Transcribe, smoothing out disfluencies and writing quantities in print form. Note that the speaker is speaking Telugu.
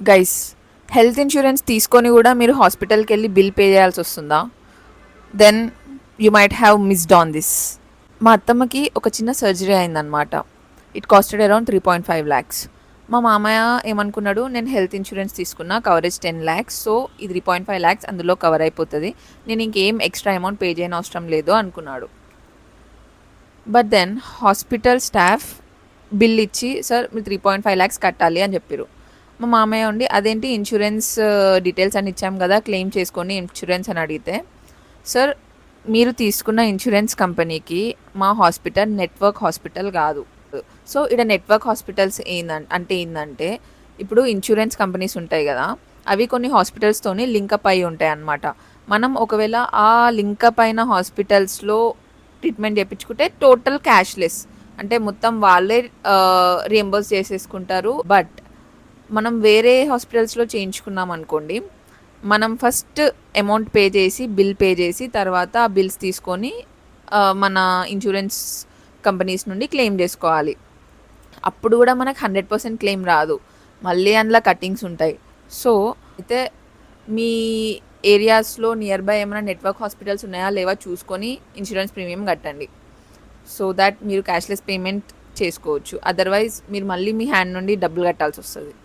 గైస్, హెల్త్ ఇన్సూరెన్స్ తీసుకొని కూడా మీరు హాస్పిటల్కి వెళ్ళి బిల్ పే చేయాల్సి వస్తుందా? Then you might have missed on this. మా అత్తమ్మకి ఒక చిన్న సర్జరీ అయిందనమాట. It costed around 3.5 lakhs. మా మామయ్య ఏమనుకున్నాడు, నేను హెల్త్ ఇన్సూరెన్స్ తీసుకున్నా, కవరేజ్ 10 lakhs, సో ఈ 3.5 lakhs అందులో కవర్ అయిపోతుంది, నేను ఇంకేం ఎక్స్ట్రా అమౌంట్ పే చేయని అవసరం లేదు అనుకున్నాడు. But then hospital staff bill ఇచ్చి, సార్ మీరు 3.5 lakhs కట్టాలి అని చెప్పారు. మా మామయ్య ఉండి, అదేంటి ఇన్సూరెన్స్ డీటెయిల్స్ అని ఇచ్చాం కదా, క్లెయిమ్ చేసుకొని ఇన్సూరెన్స్ అని అడిగితే, సార్ మీరు తీసుకున్న ఇన్సూరెన్స్ కంపెనీకి మా హాస్పిటల్ నెట్వర్క్ హాస్పిటల్ కాదు. సో ఇక్కడ నెట్వర్క్ హాస్పిటల్స్ ఏంటంటే ఇప్పుడు ఇన్సూరెన్స్ కంపెనీస్ ఉంటాయి కదా, అవి కొన్ని హాస్పిటల్స్తోని లింకప్ అయి ఉంటాయి అన్నమాట. మనం ఒకవేళ ఆ లింకప్ అయిన హాస్పిటల్స్లో ట్రీట్మెంట్ చేయించుకుంటే టోటల్ క్యాష్లెస్, అంటే మొత్తం వాళ్ళే రియంబర్స్ చేసేసుకుంటారు. బట్ మనం వేరే హాస్పిటల్స్లో చేయించుకున్నాం అనుకోండి, మనం ఫస్ట్ అమౌంట్ పే చేసి బిల్ పే చేసి తర్వాత ఆ బిల్స్ తీసుకొని మన ఇన్సూరెన్స్ కంపెనీస్ నుండి క్లెయిమ్ చేసుకోవాలి. అప్పుడు కూడా మనకు 100% క్లెయిమ్ రాదు, మళ్ళీ అందులో కట్టింగ్స్ ఉంటాయి. సో అయితే మీ ఏరియాస్లో నియర్ బై ఏమైనా నెట్వర్క్ హాస్పిటల్స్ ఉన్నాయా లేవా చూసుకొని ఇన్సూరెన్స్ ప్రీమియం కట్టండి, సో దాట్ మీరు క్యాష్లెస్ పేమెంట్ చేసుకోవచ్చు. అదర్వైజ్ మీరు మళ్ళీ మీ హ్యాండ్ నుండి డబ్బులు కట్టాల్సి వస్తుంది.